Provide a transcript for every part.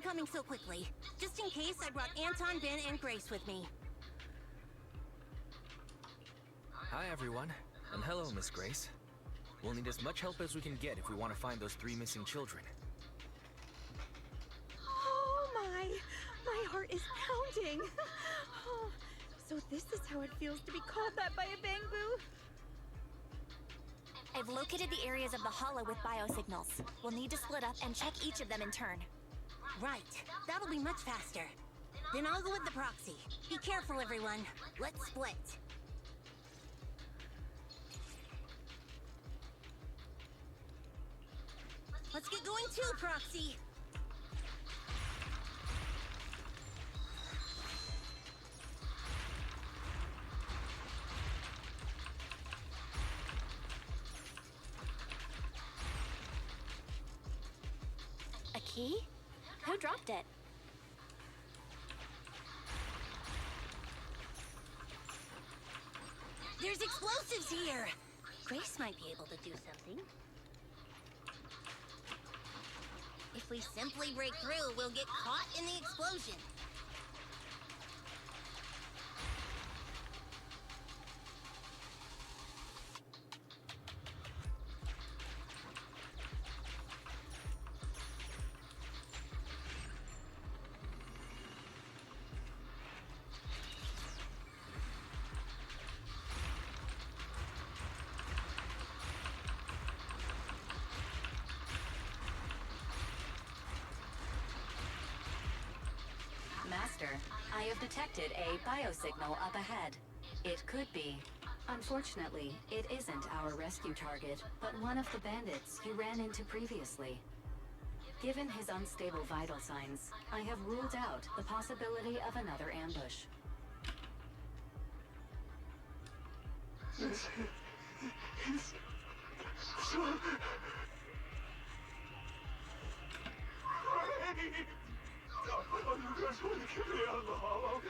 coming so quickly. Just in case, I brought Anton, Ben, and Grace with me. Hi, everyone. And hello, Miss Grace. We'll need as much help as we can get if we want to find those 3 missing children. Oh my heart is pounding. Oh, so this is how it feels to be called that by a Bangboo. I've located the areas of the hollow with biosignals. We'll need to split up and check each of them in turn. Right. That'll be much faster. Then I'll go with the proxy. Be careful, everyone. Let's split. Let's get going too, Proxy! A key? Who dropped it? There's explosives here! Grace might be able to do something. If we simply break through, we'll get caught in the explosion. Master, I have detected a biosignal up ahead. It could be. Unfortunately, it isn't our rescue target, but one of the bandits you ran into previously. Given his unstable vital signs, I have ruled out the possibility of another ambush. Oh, you guys want to get me out of the hollow?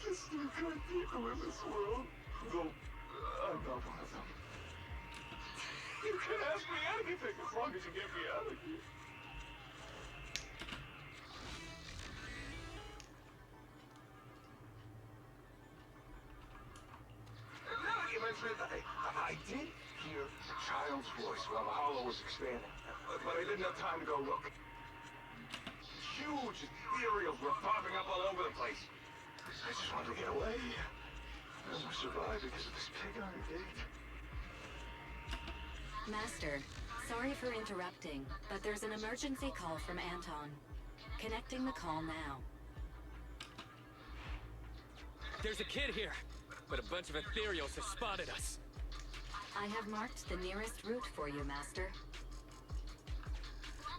There's still good people in this world. Though, I'm not one of them. You can ask me anything as long as you get me out of here. Now that you mention it, I did hear a child's voice while the hollow was expanding. But I didn't have time to go look. Huge ethereals were popping up all over the place. I just wanted to get away. And we survived because of this pig iron gate. Master, sorry for interrupting, but there's an emergency call from Anton. Connecting the call now. There's a kid here, but a bunch of ethereals have spotted us. I have marked the nearest route for you, Master.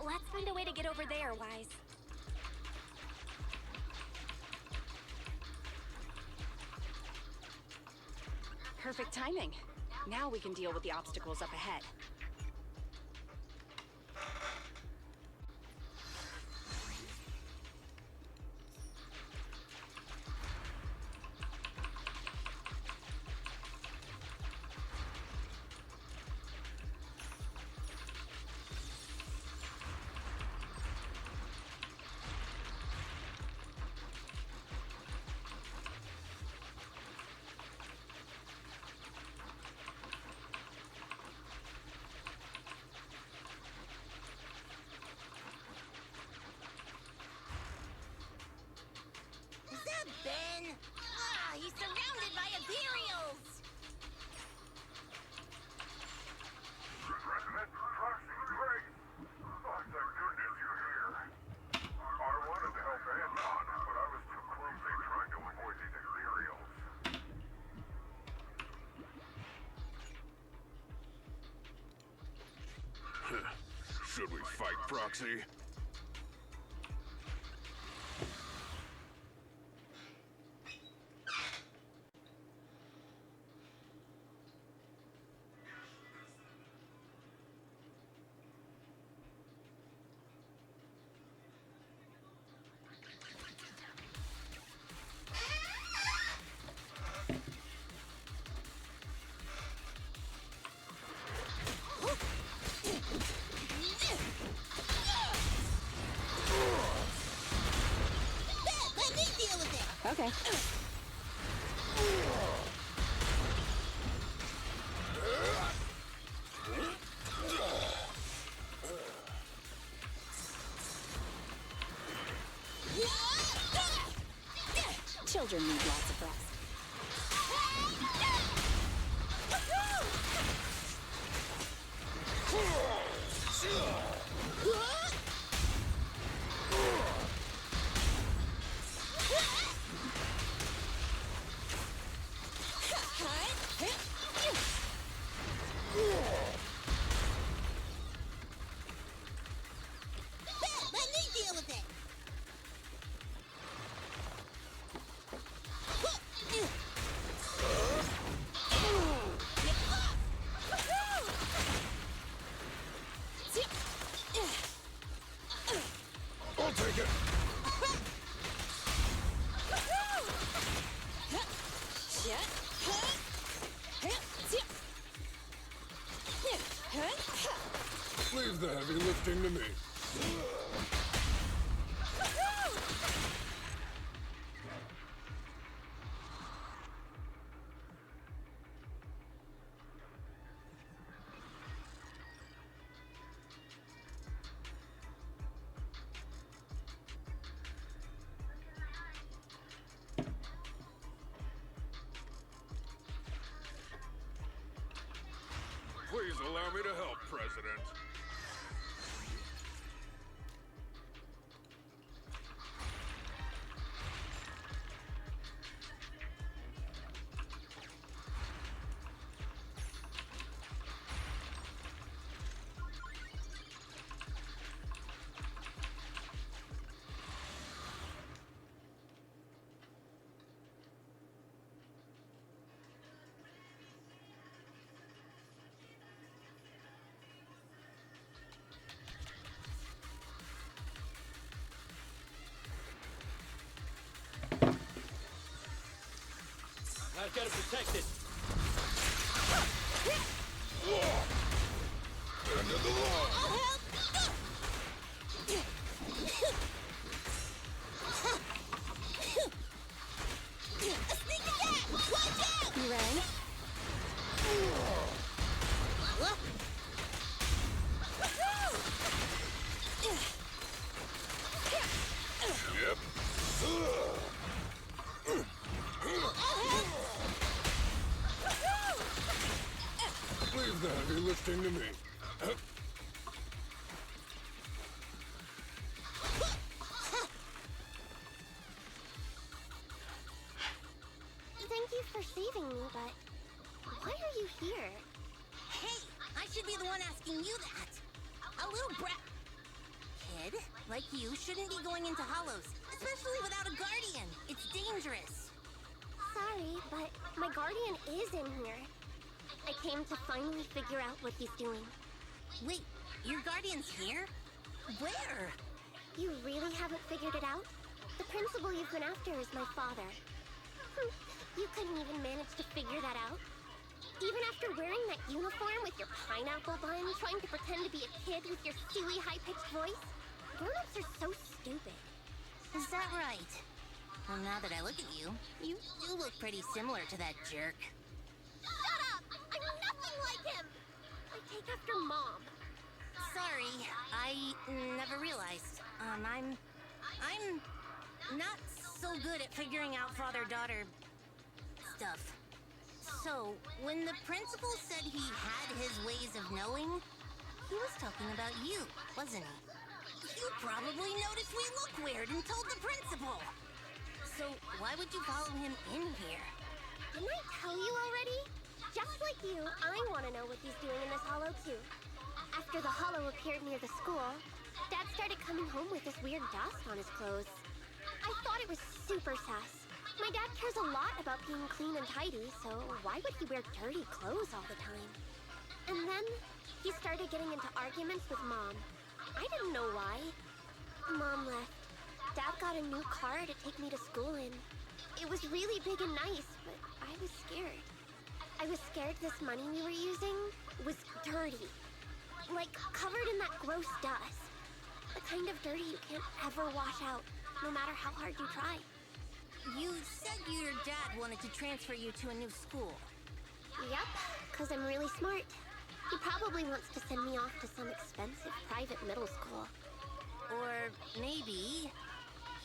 Let's find a way to get over there, Wise. Perfect timing. Now we can deal with the obstacles up ahead. Is that Ben? Ah, he's surrounded by ethereals! President, Proxy, Grace. Oh, thank goodness you're here. I wanted to help Anton, but I was too clumsy trying to avoid these ethereals. Should we fight, Proxy? Okay. Children need lots of rest. Let me deal with it. I'll take it. Leave the heavy lifting to me. Please allow me to help, President. I've got to protect it. End of the line. You ready? Yep. Leave the heavy lifting to me. Thank you for saving me, but why are you here? Hey, I should be the one asking you that. A little brat kid like you shouldn't be going into hollows, especially without a guardian. It's dangerous. Sorry, but my guardian is in here. I came to finally figure out what he's doing. Wait, your guardian's here? Where? You really haven't figured it out? The principal you've been after is my father. You couldn't even manage to figure that out? Even after wearing that uniform with your pineapple bun, trying to pretend to be a kid with your silly high-pitched voice? Grown-ups are so stupid. Is that right? Well, now that I look at you, you do look pretty similar to that jerk. Shut up! I'm nothing like him! I take after Mom. Sorry, I never realized. I'm not so good at figuring out father-daughter stuff. So, when the principal said he had his ways of knowing, he was talking about you, wasn't he? You probably noticed we look weird and told the principal. So, why would you follow him in here? Didn't I tell you already? Just like you, I want to know what he's doing in this hollow too. After the hollow appeared near the school, Dad started coming home with this weird dust on his clothes. I thought it was super sus. My dad cares a lot about being clean and tidy, so why would he wear dirty clothes all the time? And then he started getting into arguments with Mom. I didn't know why. Mom left. Dad got a new car to take me to school in. It was really big and nice, but I was scared. I was scared this money we were using was dirty. Like, covered in that gross dust. The kind of dirty you can't ever wash out, no matter how hard you try. You said your dad wanted to transfer you to a new school. Yep, because I'm really smart. He probably wants to send me off to some expensive private middle school. Or maybe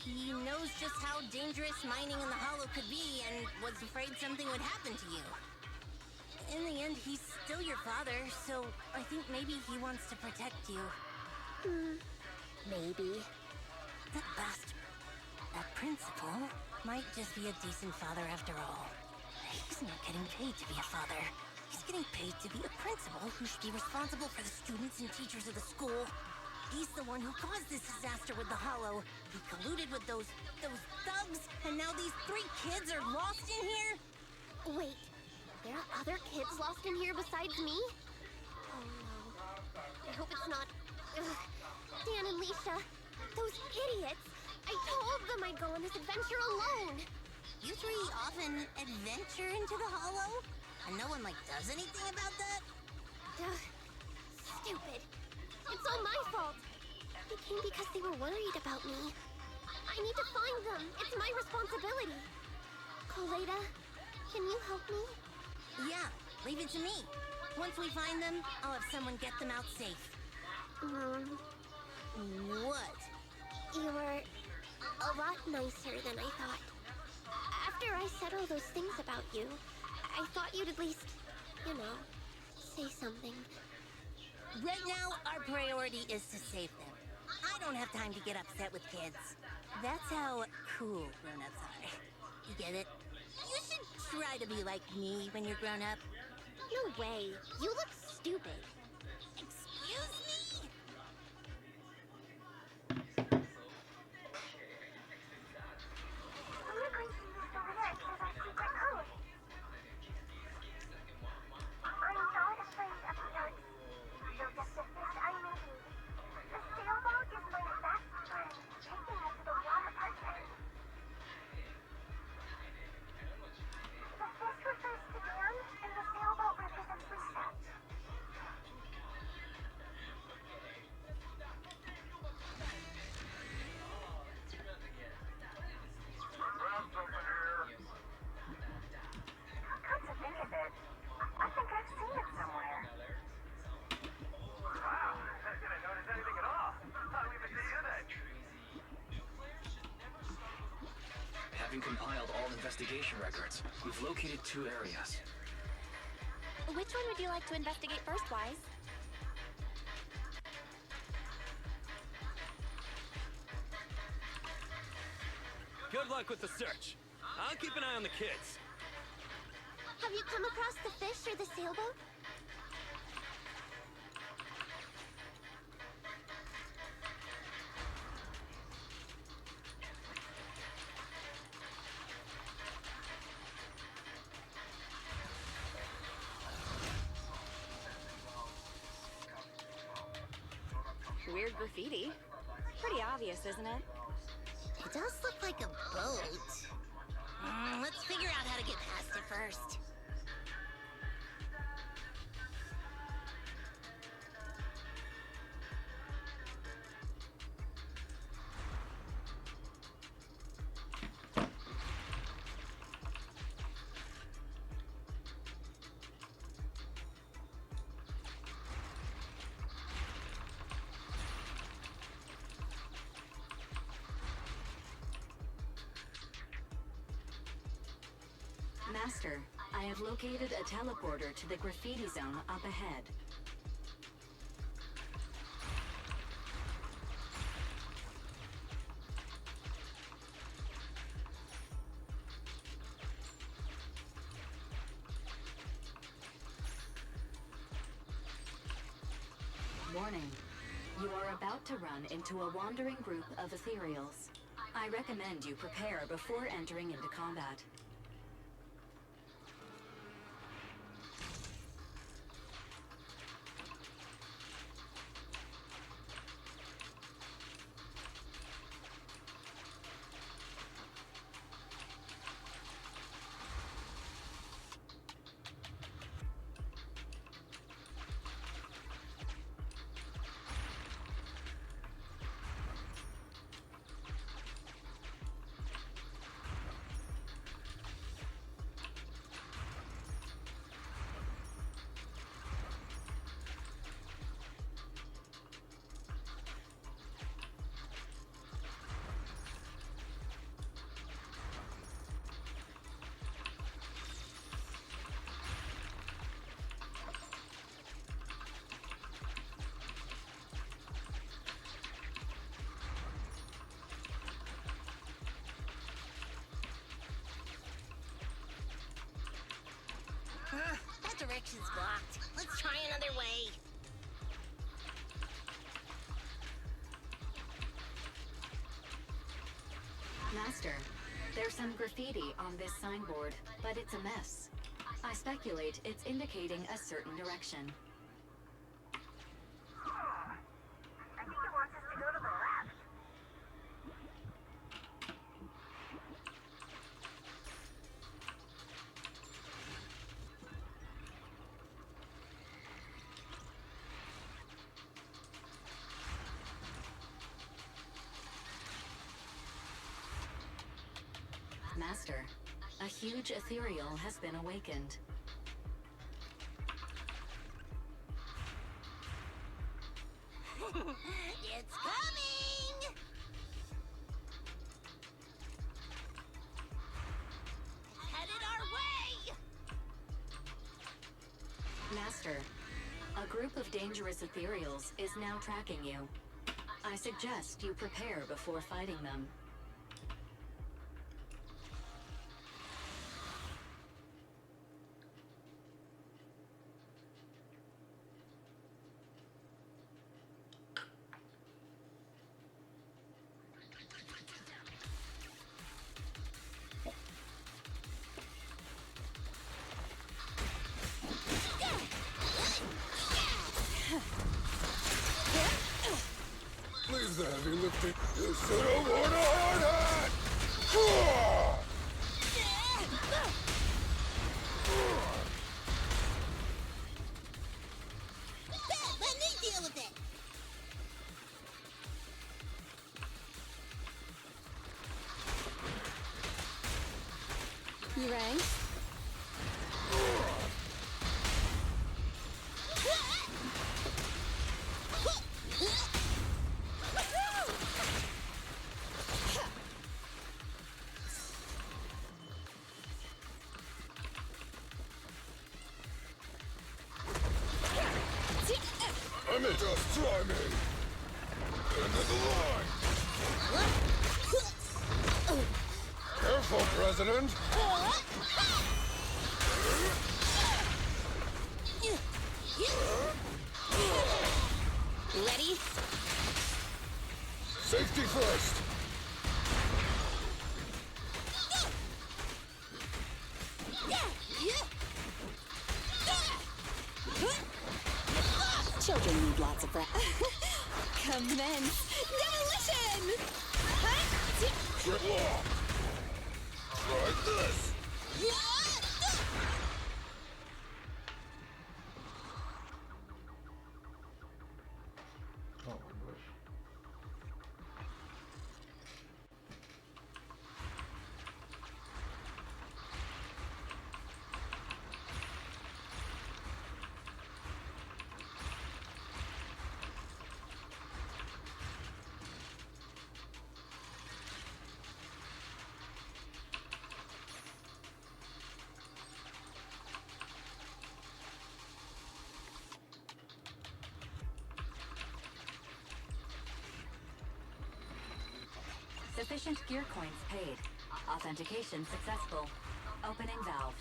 he knows just how dangerous mining in the Hollow could be and was afraid something would happen to you. In the end, he's still your father, so I think maybe he wants to protect you. Maybe. That bastard, that principal, might just be a decent father after all. He's not getting paid to be a father. He's getting paid to be a principal who should be responsible for the students and teachers of the school. He's the one who caused this disaster with the Hollow. He colluded with those thugs, and now these 3 kids are lost in here? Wait, there are other kids lost in here besides me? Oh no. I hope it's not... Dan and Leisha, those idiots! I told them I'd go on this adventure alone! You 3 often adventure into the Hollow? And no one, does anything about that? Stupid. It's all my fault. They came because they were worried about me. I need to find them. It's my responsibility. Koleda, can you help me? Yeah, leave it to me. Once we find them, I'll have someone get them out safe. What? You were a lot nicer than I thought. After I said all those things about you, I thought you'd at least, say something. Right now, our priority is to save them. I don't have time to get upset with kids. That's how cool grown-ups are. You get it? You should try to be like me when you're grown up. No way. You look stupid. Excuse me? Having compiled all investigation records, we've located 2 areas. Which one would you like to investigate first, Wise? Good luck with the search. I'll keep an eye on the kids. Have you come across the fish or the sailboat? Weird graffiti. Pretty obvious, isn't it? It does look like a boat. Let's figure out how to get past it first. Master, I have located a teleporter to the graffiti zone up ahead. Warning. You are about to run into a wandering group of ethereals. I recommend you prepare before entering into combat. connection's blocked. Let's try another way. Master, there's some graffiti on this signboard, but it's a mess. I speculate it's indicating a certain direction. I think it wants us to go to the left. Master, a huge ethereal has been awakened. It's coming! It's headed our way! Master, a group of dangerous ethereals is now tracking you. I suggest you prepare before fighting them. Leave the heavy lifting. You should have worn a hard hat! Let me deal with it! You rang? I may just try me. End of the line. Careful, President. Ready? Safety first. Children need lots of rest. Commence demolition! Trip. Try this. Oh, English. Sufficient gear coins paid. Authentication successful. Opening valve.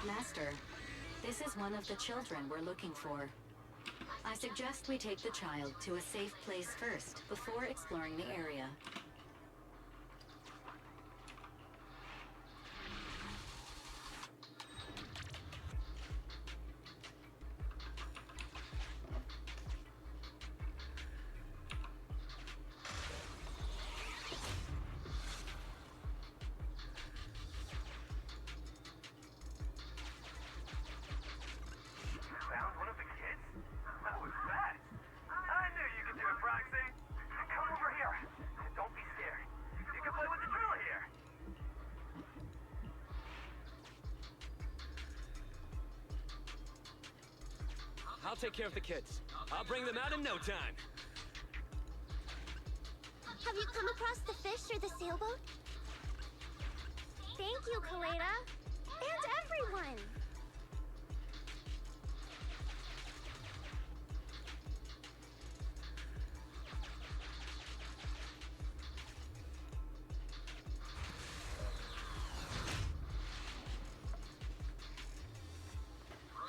Master, this is one of the children we're looking for. I suggest we take the child to a safe place first, before exploring the area. I'll take care of the kids. I'll bring them out in no time. Have you come across the fish or the sailboat? Thank you, Kaleda. And everyone.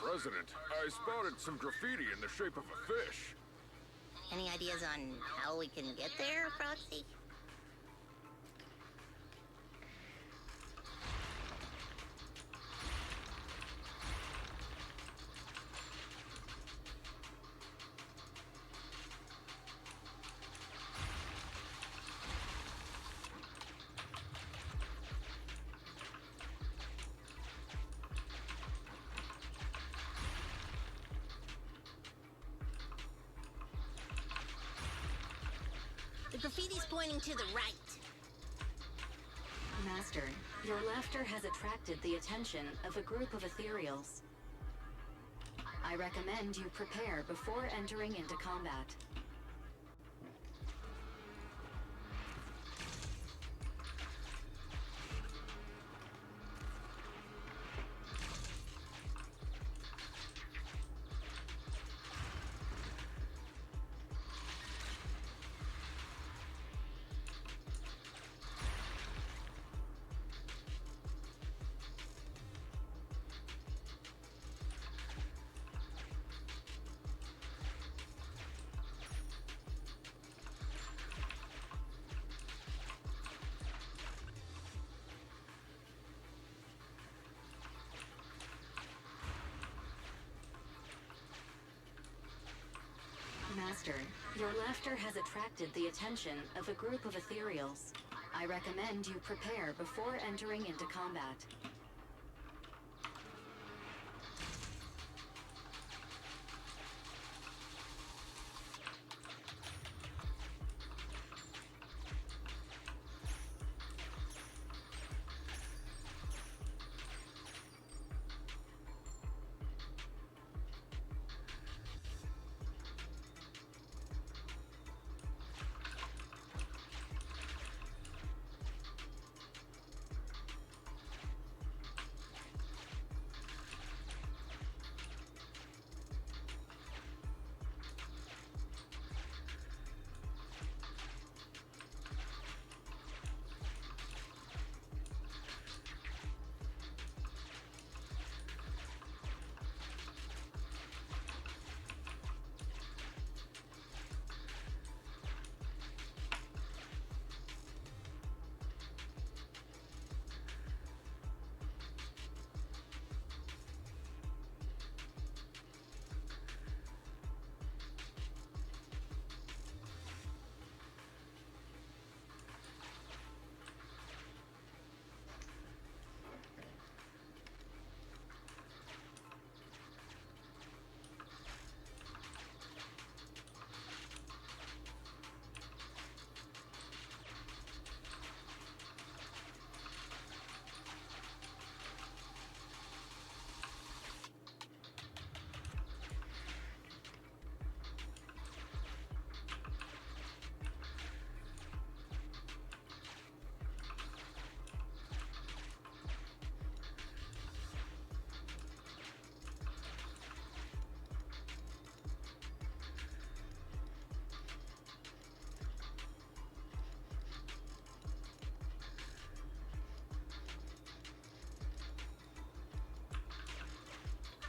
President, I spotted some graffiti in the shape of a fish. Any ideas on how we can get there, Proxy? The graffiti's pointing to the right. Master, your laughter has attracted the attention of a group of ethereals. I recommend you prepare before entering into combat. Master, your laughter has attracted the attention of a group of ethereals. I recommend you prepare before entering into combat.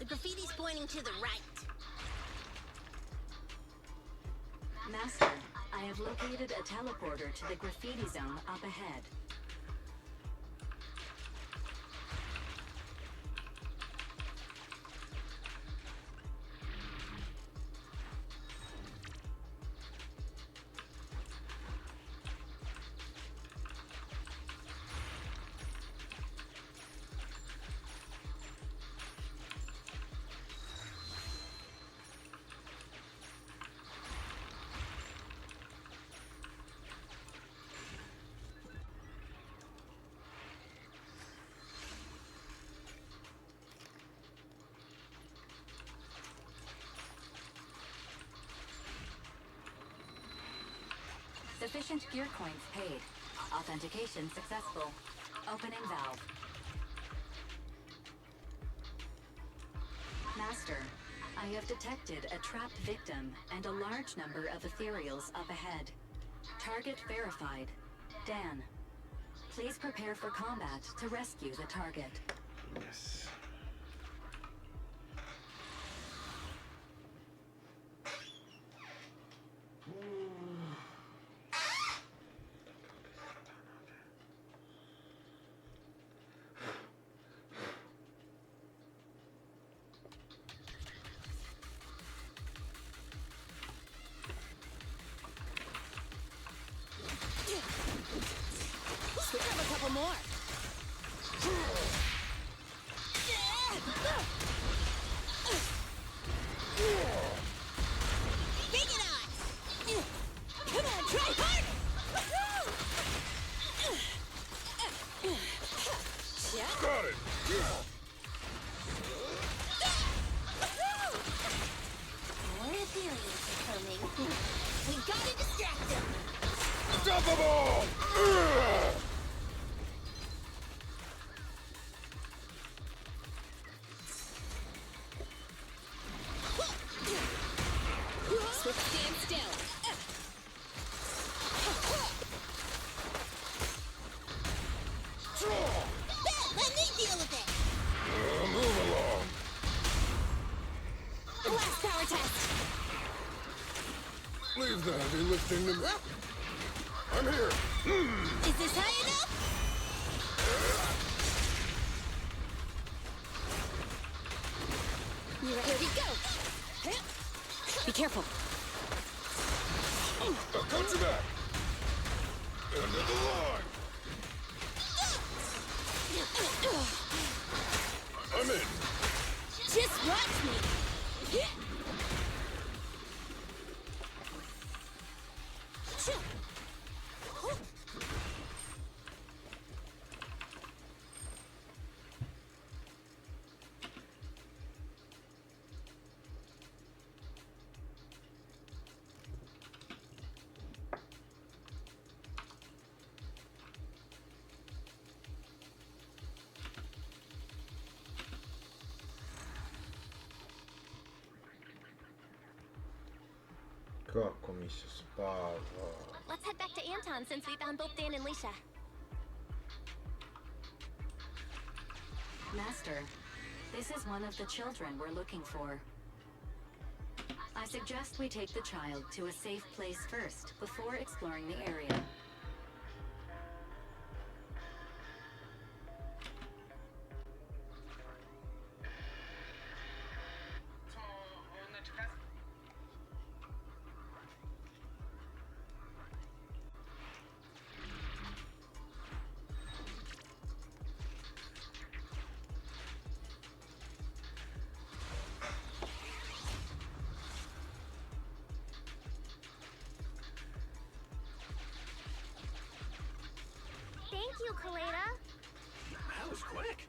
The graffiti's pointing to the right. Master, I have located a teleporter to the graffiti zone up ahead. Sufficient gear coins paid. Authentication successful. Opening valve. Master, I have detected a trapped victim and a large number of ethereals up ahead. Target verified. Dan. Please prepare for combat to rescue the target. Yes. We have a couple more. Big it on! Come on, try harder! Got it! More ethereals are coming. We gotta distract them! Unstoppable! Swift stand still. Let me deal with it. Move along. Last power test. Leave the heavy lifting to me. I'm here. Is this high enough? Here we go. Be careful. I'll cut you back. End of the line. I'm in. Just watch me. Kako mi se spava? Let's head back to Anton since we found both Dan and Leisha. Master, this is one of the children we're looking for. I suggest we take the child to a safe place first before exploring the area. Thank you, Kaleda. That was quick.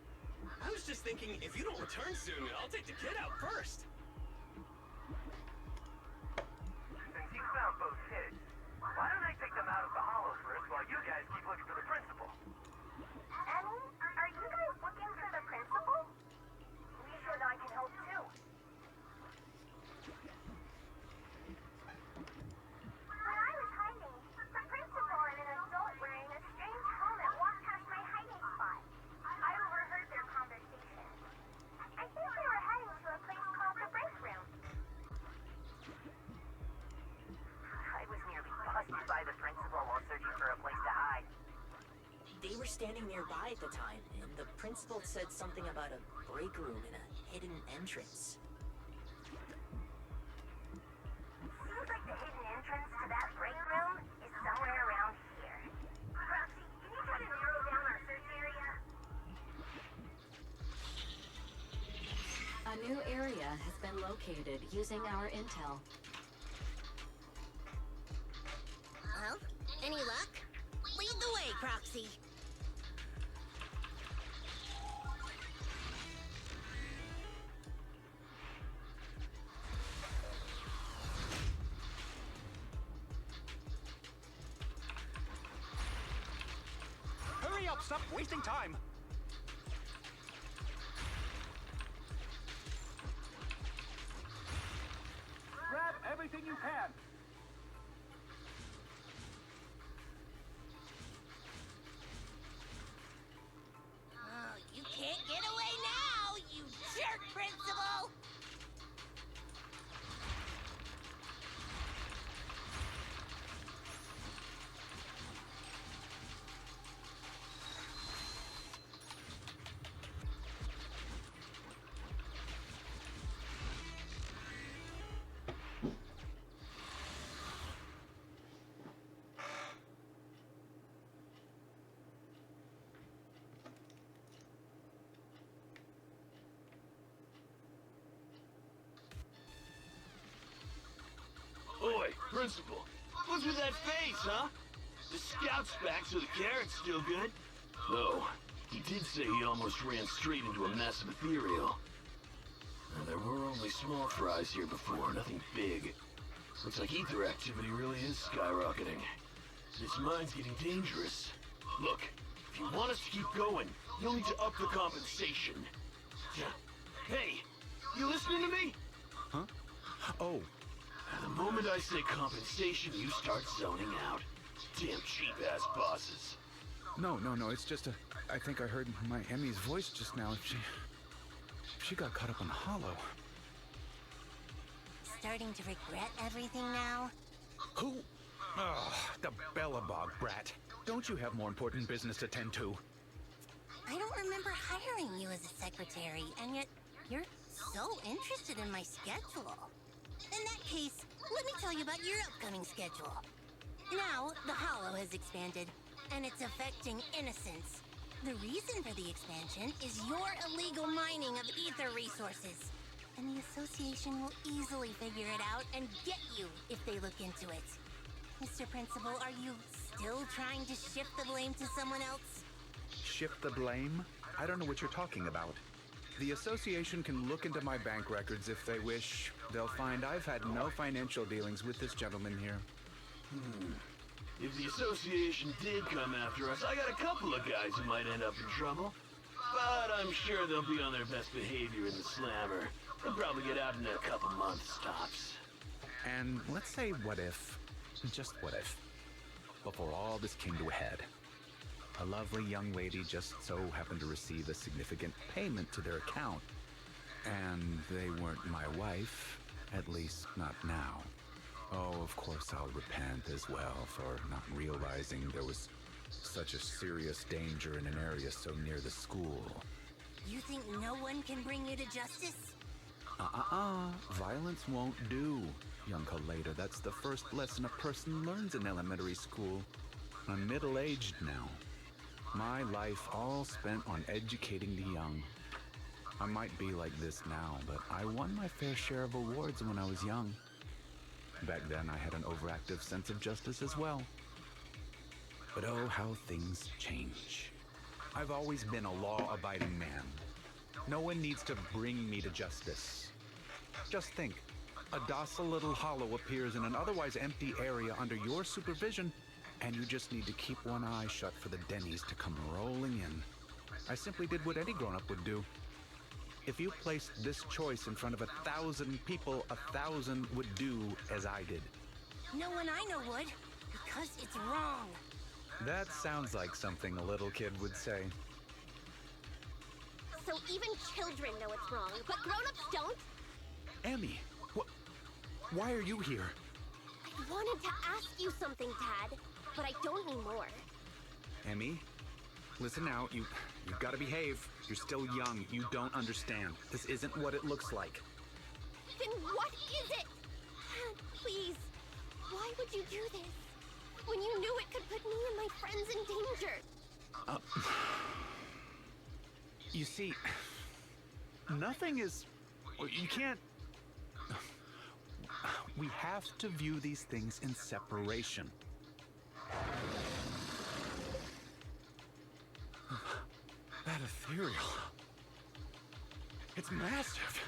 I was just thinking, if you don't return soon, I'll take the kid out first. Since you found both kids, why don't I take them out of the hollow first while you guys keep looking for the principal? Annie, are you guys looking for the principal? Leisha and I can help too. When I was hiding, the principal and an adult wearing a strange helmet walked past my hiding spot. I overheard their conversation. I think they were heading to a place called the break room. I was nearly busted by the principal while searching for a place to hide. They were standing nearby at the time, and the principal said something about a break room and a hidden entrance. Seems like the hidden entrance to that break room is somewhere around here. Roxy, can you try to narrow down our search area? A new area has been located using our intel. Well, any luck? Lead the way, Proxy. up! Stop wasting time! Grab everything you can! Oh, you can't get away now, you jerk, Principal! Oi, Principal. What's with that face, huh? The scout's back, so the carrot's still good. Though, he did say he almost ran straight into a massive ethereal. And there were only small fries here before, nothing big. Looks like ether activity really is skyrocketing. This mine's getting dangerous. Look, if you want us to keep going, you'll need to up the compensation. Hey, you listening to me? Huh? Oh. The moment I say compensation, you start zoning out. Damn cheap-ass bosses. No, it's just I think I heard my Emmy's voice just now. She got caught up in the hollow. Starting to regret everything now? Who? Oh, the Bellabog brat. Don't you have more important business to tend to? I don't remember hiring you as a secretary, and yet you're so interested in my schedule. In that case, let me tell you about your upcoming schedule. Now, the Hollow has expanded, and it's affecting innocents. The reason for the expansion is your illegal mining of ether resources. And the Association will easily figure it out and get you if they look into it. Mr. Principal, are you still trying to shift the blame to someone else? Shift the blame? I don't know what you're talking about. The Association can look into my bank records if they wish. They'll find I've had no financial dealings with this gentleman here. If the Association did come after us, I got a couple of guys who might end up in trouble. But I'm sure they'll be on their best behavior in the slammer. They'll probably get out in a couple months tops. And let's say what if, just what if, before all this came to a head, a lovely young lady just so happened to receive a significant payment to their account. And they weren't my wife, at least not now. Oh, of course I'll repent as well for not realizing there was such a serious danger in an area so near the school. You think no one can bring you to justice? Violence won't do, young Kaleda. That's the first lesson a person learns in elementary school. I'm middle-aged now. My life all spent on educating the young. I might be like this now, but I won my fair share of awards when I was young. Back then, I had an overactive sense of justice as well. But oh, how things change. I've always been a law-abiding man. No one needs to bring me to justice. Just think, a docile little hollow appears in an otherwise empty area under your supervision, and you just need to keep one eye shut for the Denny's to come rolling in. I simply did what any grown-up would do. If you placed this choice in front of 1,000 people, 1,000 would do as I did. No one I know would, because it's wrong. That sounds like something a little kid would say. So even children know it's wrong, but grown-ups don't? Emmy, why are you here? I wanted to ask you something, Dad, but I don't anymore. Emmy, listen now, you've got to behave. You're still young. You don't understand. This isn't what it looks like. Then what is it? Dad, please. Why would you do this? When you knew it could put me and my friends in danger. You see, nothing is... You can't... We have to view these things in separation. That ethereal... It's massive.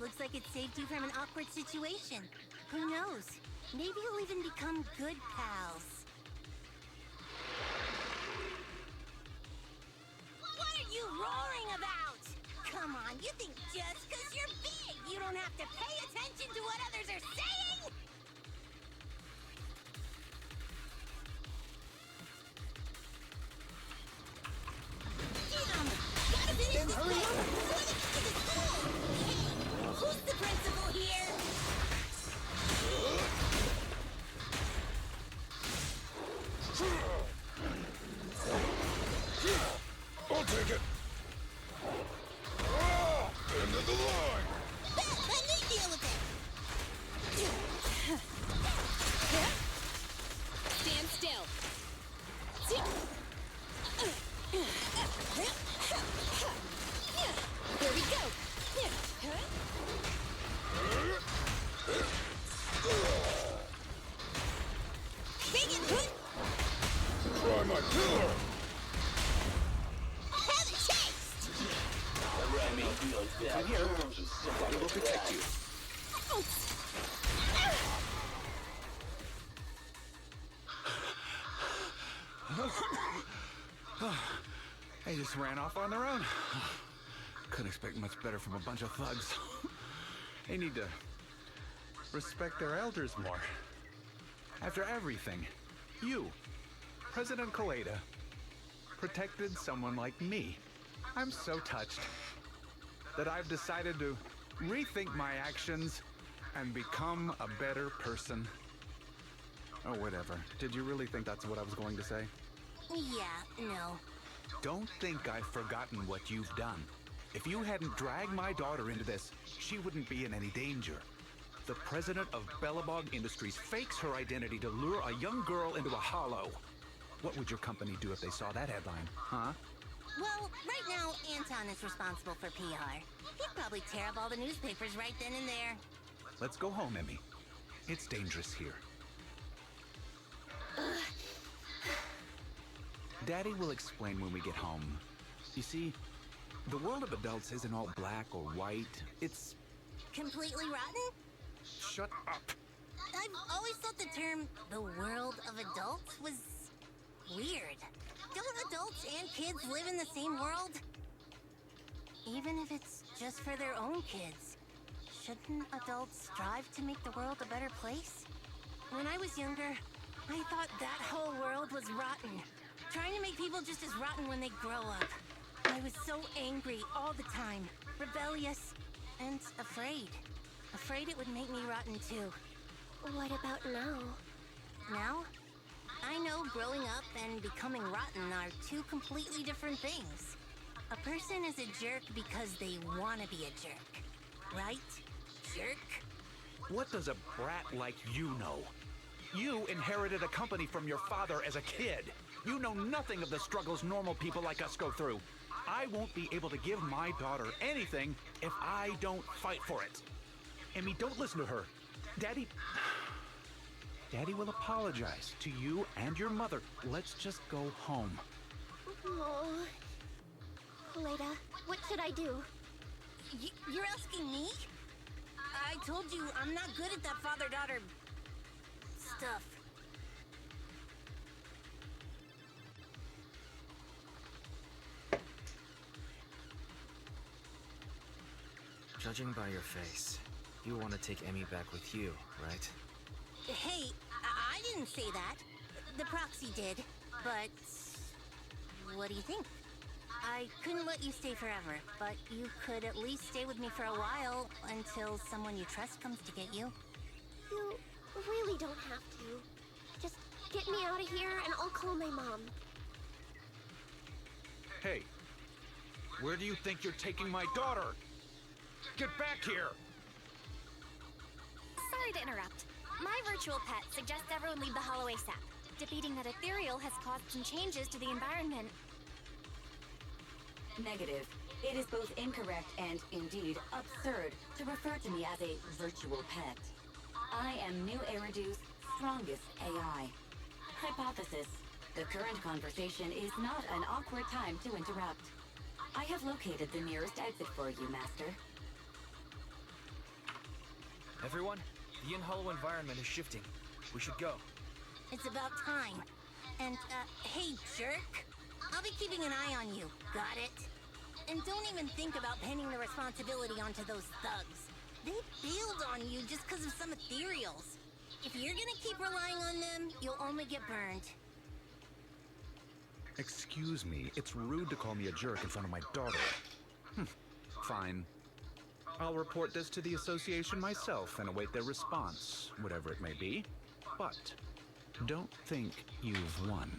Looks like it saved you from an awkward situation. Who knows? Maybe you'll even become good pals. Come on, you think just because you're big, you don't have to pay attention to what others are saying? Damn! Gotta finish this quick before they get to the school! Hey, who's the principal here? I'll take it. End of the line. Let me deal with it. Stand still. Here we go. Try my pillar. Have a taste. I'm here. Daddy will protect you. They just ran off on their own. Couldn't expect much better from a bunch of thugs. They need to respect their elders more. After everything, you, President Kaleda, protected someone like me. I'm so touched that I've decided to rethink my actions and become a better person. Oh, whatever. Did you really think that's what I was going to say? Yeah, no. Don't think I've forgotten what you've done. If you hadn't dragged my daughter into this, she wouldn't be in any danger. The president of Bellabog Industries fakes her identity to lure a young girl into a hollow. What would your company do if they saw that headline, huh? Well, right now, Anton is responsible for PR. He'd probably tear up all the newspapers right then and there. Let's go home, Emmy. It's dangerous here. Daddy will explain when we get home. You see, the world of adults isn't all black or white. It's... Completely rotten? Shut up. I've always thought the term, the world of adults, was weird. Don't adults and kids live in the same world? Even if it's just for their own kids, shouldn't adults strive to make the world a better place? When I was younger, I thought that whole world was rotten. Trying to make people just as rotten when they grow up. I was so angry all the time, rebellious, and afraid. Afraid it would make me rotten too. What about now? Now? I know growing up and becoming rotten are two completely different things. A person is a jerk because they want to be a jerk. Right? Jerk? What does a brat like you know? You inherited a company from your father as a kid. You know nothing of the struggles normal people like us go through. I won't be able to give my daughter anything if I don't fight for it. Emmy, don't listen to her. Daddy will apologize to you and your mother. Let's just go home. Oh. Kaleda, what should I do? You're asking me? I told you I'm not good at that father-daughter stuff. Judging by your face, you want to take Emmy back with you, right? Hey, I didn't say that. The proxy did, but what do you think? I couldn't let you stay forever, but you could at least stay with me for a while until someone you trust comes to get you. You really don't have to. Just get me out of here and I'll call my mom. Hey, where do you think you're taking my daughter? Get back here! Sorry to interrupt. My virtual pet suggests everyone leave the Hollow ASAP. Defeating that ethereal has caused some changes to the environment. Negative. It is both incorrect and, indeed, absurd to refer to me as a virtual pet. I am New Eridu's strongest AI. Hypothesis. The current conversation is not an awkward time to interrupt. I have located the nearest exit for you, Master. Everyone, the in-hollow environment is shifting. We should go. It's about time. And, hey, jerk. I'll be keeping an eye on you. Got it? And don't even think about pinning the responsibility onto those thugs. They bailed on you just because of some ethereals. If you're gonna keep relying on them, you'll only get burned. Excuse me, it's rude to call me a jerk in front of my daughter. Fine. I'll report this to the association myself and await their response, whatever it may be. But don't think you've won.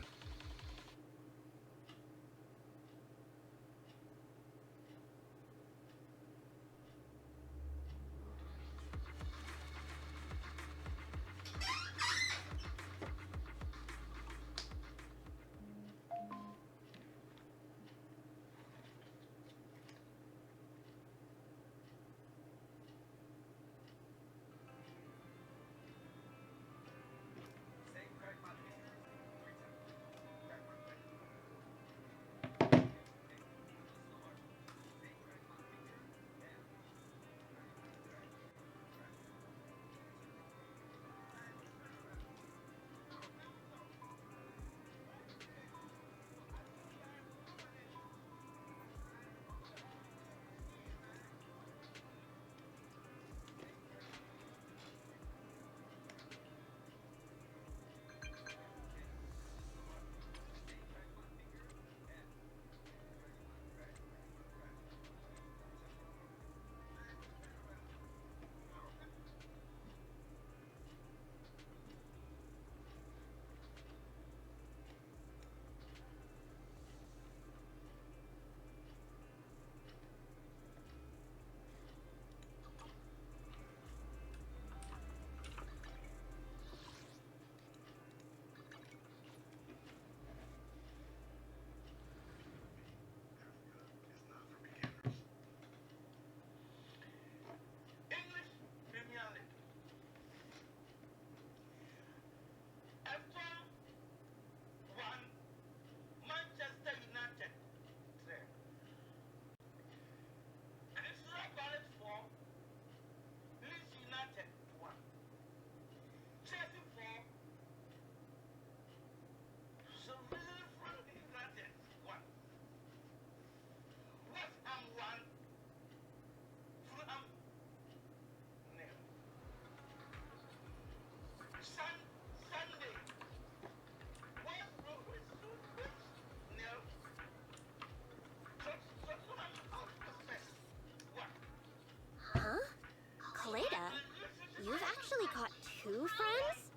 You've actually got 2 friends?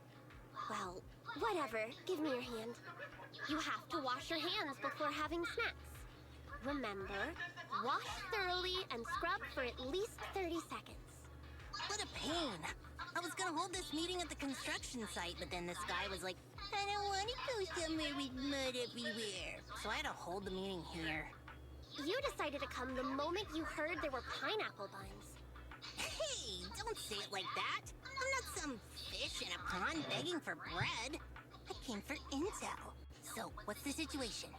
Well, whatever. Give me your hand. You have to wash your hands before having snacks. Remember, wash thoroughly and scrub for at least 30 seconds. What a pain. I was gonna hold this meeting at the construction site, but then this guy was like, I don't want to go somewhere with mud everywhere. So I had to hold the meeting here. You decided to come the moment you heard there were pineapple buns. Hey, don't say it like that. I'm not some fish in a pond begging for bread. I came for intel. So, what's the situation?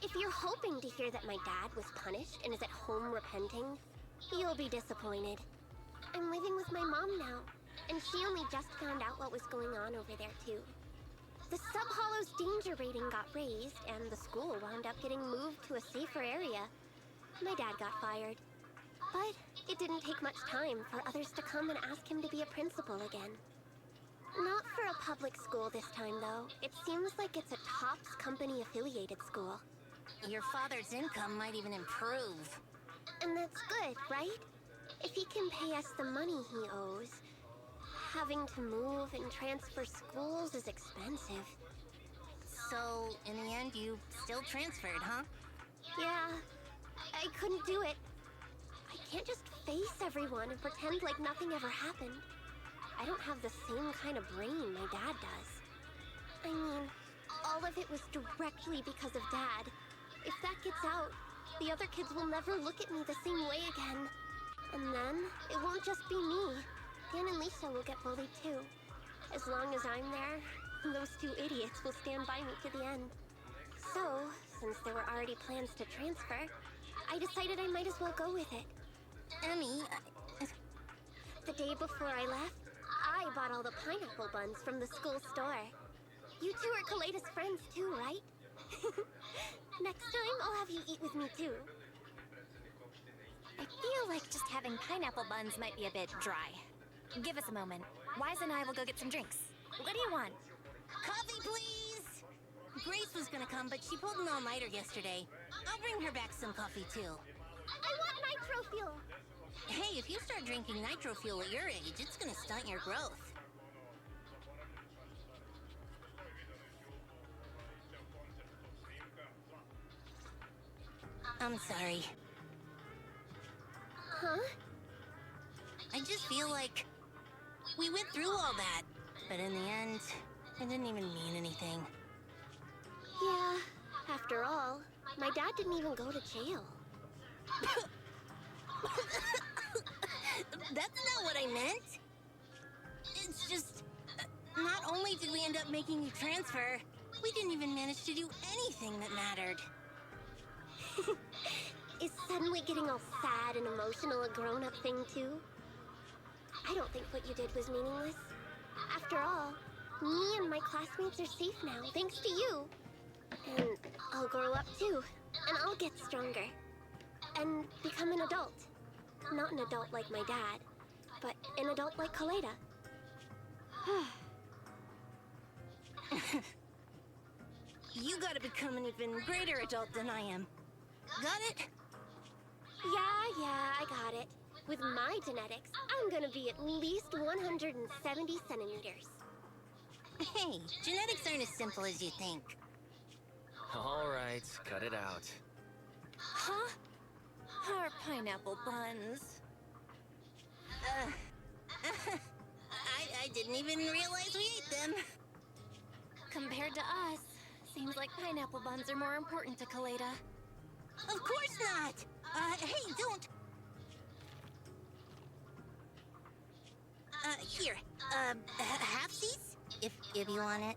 If you're hoping to hear that my dad was punished and is at home repenting, you'll be disappointed. I'm living with my mom now, and she only just found out what was going on over there, too. The Sub-Hollow's danger rating got raised, and the school wound up getting moved to a safer area. My dad got fired. But it didn't take much time for others to come and ask him to be a principal again. Not for a public school this time, though. It seems like it's a Topps company-affiliated school. Your father's income might even improve. And that's good, right? If he can pay us the money he owes, having to move and transfer schools is expensive. So, in the end, you still transferred, huh? Yeah, I couldn't do it. I can't just face everyone and pretend like nothing ever happened. I don't have the same kind of brain my dad does. I mean, all of it was directly because of Dad. If that gets out, the other kids will never look at me the same way again. And then, it won't just be me. Dan and Lisa will get bullied too. As long as I'm there, those 2 idiots will stand by me to the end. So, since there were already plans to transfer, I decided I might as well go with it. Emmy, the day before I left, I bought all the pineapple buns from the school store. You 2 are Kaleda's friends too, right? Next time, I'll have you eat with me too. I feel like just having pineapple buns might be a bit dry. Give us a moment. Wise and I will go get some drinks. What do you want? Coffee, please! Grace was gonna come, but she pulled an all-nighter yesterday. I'll bring her back some coffee, too. I want nitro fuel. Hey, if you start drinking nitro fuel at your age, it's gonna stunt your growth. I'm sorry. Huh? I just feel like we went through all that, but in the end, it didn't even mean anything. Yeah, after all, my dad didn't even go to jail. That's not what I meant. It's just, not only did we end up making you transfer, we didn't even manage to do anything that mattered. Is suddenly getting all sad and emotional a grown-up thing, too? I don't think what you did was meaningless. After all, me and my classmates are safe now, thanks to you. And I'll grow up, too. And I'll get stronger. And become an adult. Not an adult like my dad, but an adult like Kaleda. You gotta become an even greater adult than I am. Got it? Yeah, I got it. With my genetics, I'm gonna be at least 170 centimeters. Hey, genetics aren't as simple as you think. All right, cut it out. Huh? Our pineapple buns. I didn't even realize we ate them. Compared to us, seems like pineapple buns are more important to Kaleda. Of course not! Hey, don't! Here, half-sies? If you want it.